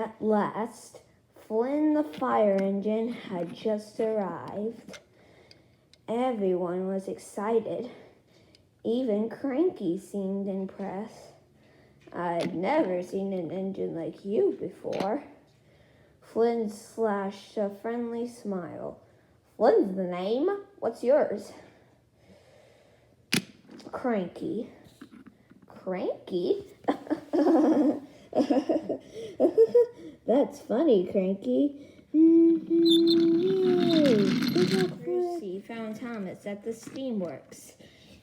At last, Flynn the fire engine had just arrived. Everyone was excited. Even Cranky seemed impressed. I'd never seen an engine like you before. Flynn slashed a friendly smile. Flynn's the name. What's yours? Cranky. Cranky? That's funny, Cranky. Percy found Thomas at the Steamworks.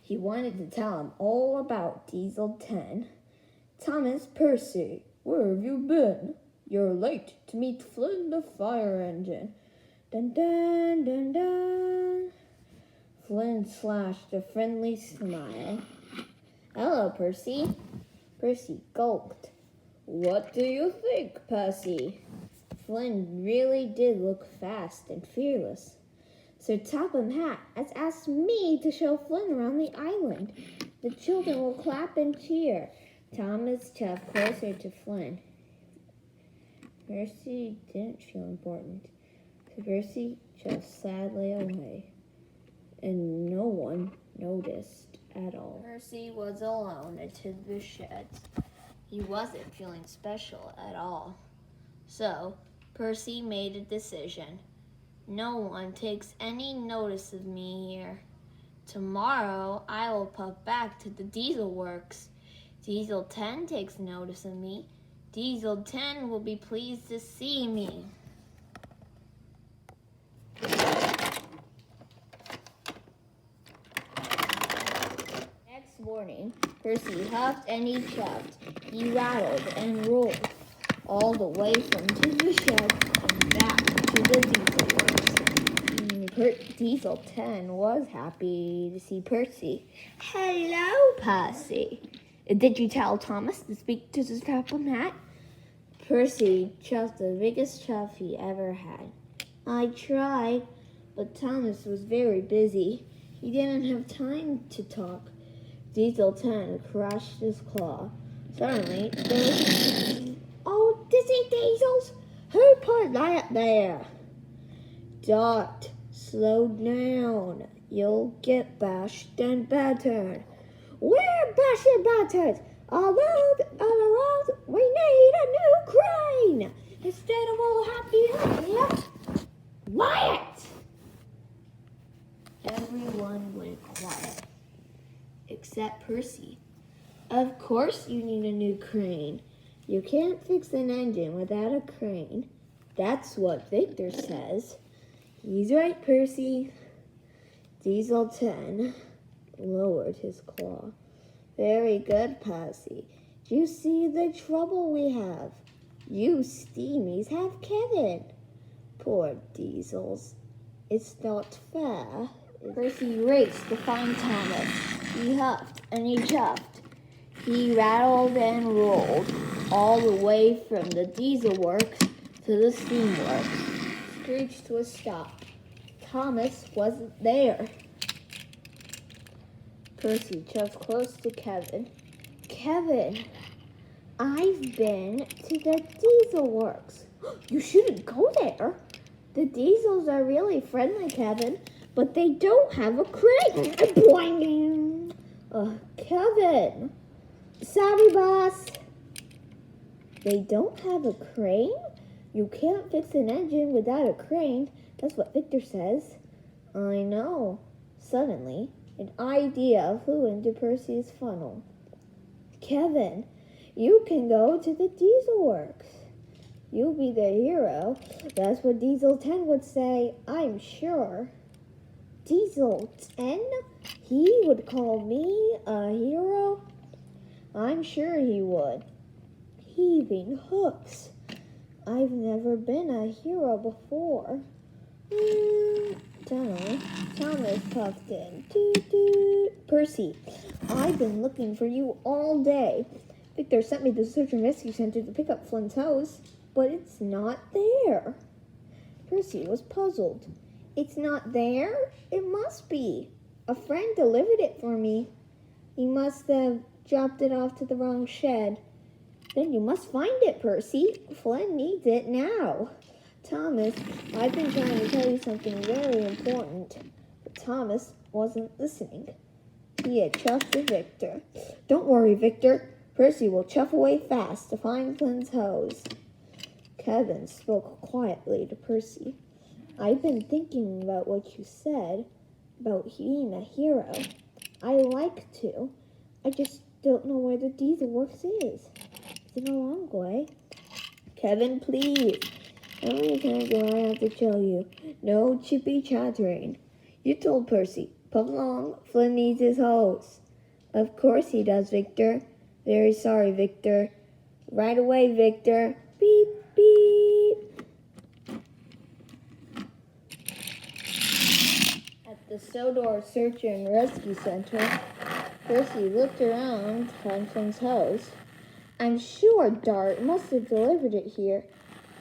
He wanted to tell him all about Diesel 10. Thomas, Percy, where have you been? You're late to meet Flynn the fire engine. Dun dun dun dun. Flynn slashed a friendly smile. Hello, Percy. Percy gulped. What do you think, Percy? Flynn really did look fast and fearless. Sir Topham Hatt has asked me to show Flynn around the island. The children will clap and cheer. Thomas shoved closer to Flynn. Percy didn't feel important. So Percy shoved sadly away. And no one noticed at all. Percy was alone in the sheds. He wasn't feeling special at all. So, Percy made a decision. No one takes any notice of me here. Tomorrow, I will puff back to the Diesel Works. Diesel 10 takes notice of me. Diesel 10 will be pleased to see me. Next morning, Percy huffed and he chuffed. He rattled and rolled all the way from the shed and back to the Diesel Works. Diesel 10 was happy to see Percy. Hello, Percy. Did you tell Thomas to speak to Sir Topham Hatt? Percy chuffed the biggest chuff he ever had. I tried, but Thomas was very busy. He didn't have time to talk. Diesel 10 crushed his claw. Suddenly, there was... Oh, dizzy Diesels! Who put that there? Dot, slow down. You'll get bashed and battered. We're bashed and battered. All around, we need a new crane. Instead of all happy, left. Quiet! Everyone went quiet, except Percy. Of course you need a new crane. You can't fix an engine without a crane. That's what Victor says. He's right, Percy. Diesel 10 lowered his claw. Very good, Percy. Do you see the trouble we have? You steamies have Kevin. Poor Diesels. It's not fair. Percy raced to find Thomas. He huffed and he chuffed. He rattled and rolled all the way from the Diesel Works to the Steamworks. Screeched to a stop. Thomas wasn't there. Percy chuffed close to Kevin. Kevin, I've been to the Diesel Works. You shouldn't go there. The Diesels are really friendly, Kevin, but they don't have a crane. Boing! Kevin. Sorry, boss. They don't have a crane? You can't fix an engine without a crane. That's what Victor says. I know. Suddenly, an idea flew into Percy's funnel. Kevin, you can go to the Diesel Works. You'll be the hero. That's what Diesel 10 would say, I'm sure. Diesel 10? He would call me a hero? I'm sure he would. Heaving hooks. I've never been a hero before. Suddenly, Thomas puffed in. Toot, toot. Percy, I've been looking for you all day. Victor sent me to the search and rescue center to pick up Flynn's hose, but it's not there. Percy was puzzled. It's not there? It must be. A friend delivered it for me. He must have dropped it off to the wrong shed. Then you must find it, Percy. Flynn needs it now. Thomas, I've been trying to tell you something very important. But Thomas wasn't listening. He had chuffed to Victor. Don't worry, Victor. Percy will chuff away fast to find Flynn's hose. Kevin spoke quietly to Percy. I've been thinking about what you said about being a hero. I like to. I just don't know where the Diesel Works is. It's in a long way. Kevin, please. How many times do I have to tell you? No chippy chattering. You told Percy. Puff along. Flynn needs his hose. Of course he does, Victor. Very sorry, Victor. Right away, Victor. Beep, beep. At the Sodor Search and Rescue Center, Percy looked around to find Flynn's hose. I'm sure Dart must have delivered it here,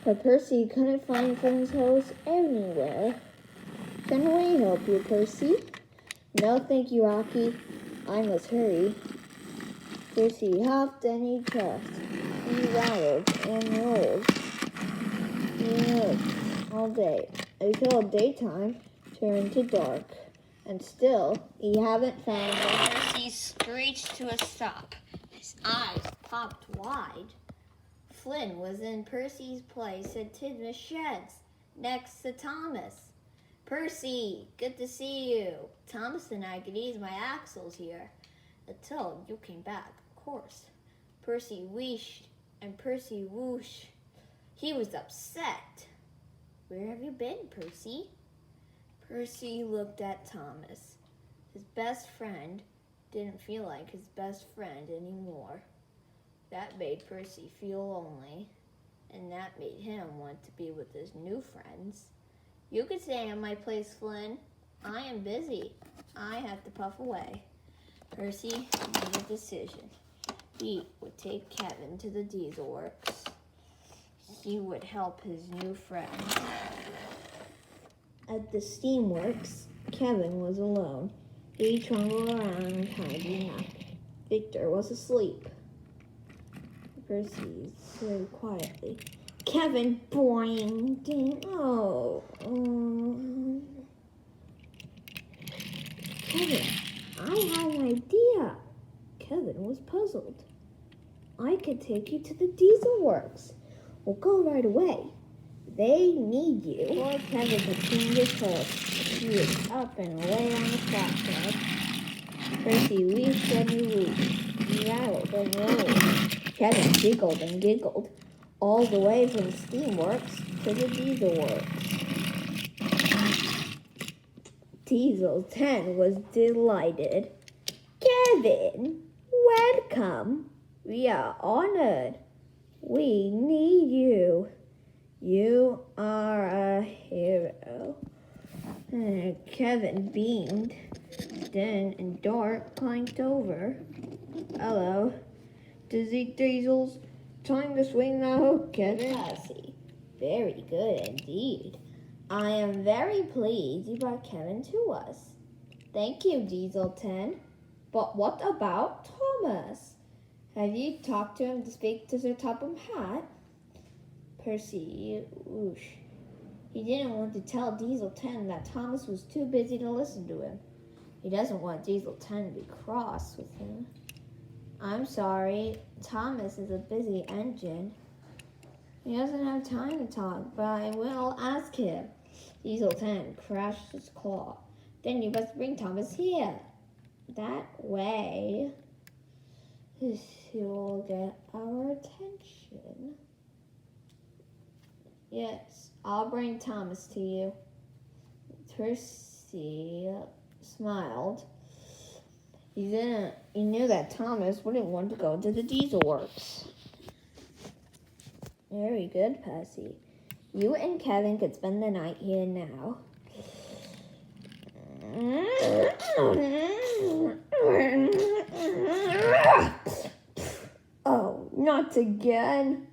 but Percy couldn't find Flynn's hose anywhere. Can we help you, Percy? No, thank you, Rocky. I must hurry. Percy hopped and he chuffed. He rattled and rolled. He moved all day until daytime turned to dark. And still, he haven't found it. Percy screeched to a stop. His eyes popped wide. Flynn was in Percy's place at Tidmouth Sheds, next to Thomas. Percy, good to see you. Thomas and I could ease my axles here until you came back, of course. Percy wheeshed and Percy whooshed. He was upset. Where have you been, Percy? Percy looked at Thomas. His best friend didn't feel like his best friend anymore. That made Percy feel lonely, and that made him want to be with his new friends. You could stay in my place, Flynn. I am busy. I have to puff away. Percy made a decision. He would take Kevin to the Diesel Works. He would help his new friend. At the Steamworks, Kevin was alone. He trundled around tidying up. Victor was asleep. Percy said quietly, Kevin, boing, ding, oh. Kevin, I have an idea. Kevin was puzzled. I could take you to the Diesel Works. We'll go right away. They need you. Poor Kevin had seen his horse. He was up and away on the flatbed. Percy wheezed and he wheezed. He rattled and rolled. Kevin giggled and giggled, all the way from Steamworks to the Diesel Works. Diesel 10 was delighted. Kevin, welcome. We are honored. We need you. You are a hero. Kevin beamed. Then and Dart clanked over. Hello. Dizzy Diesels. Time to swing the hook, Kevin. Percy. Very good indeed. I am very pleased you brought Kevin to us. Thank you, Diesel 10. But what about Thomas? Have you talked to him to speak to Sir Topham Hatt? Percy, whoosh. He didn't want to tell Diesel 10 that Thomas was too busy to listen to him. He doesn't want Diesel 10 to be cross with him. I'm sorry, Thomas is a busy engine. He doesn't have time to talk, but I will ask him. Diesel 10 crashed his claw. Then you must bring Thomas here. That way, he will get our attention. Yes, I'll bring Thomas to you. Percy smiled. He knew that Thomas wouldn't want to go to the Diesel Works. Very good, Percy. You and Kevin could spend the night here now. Oh, not again.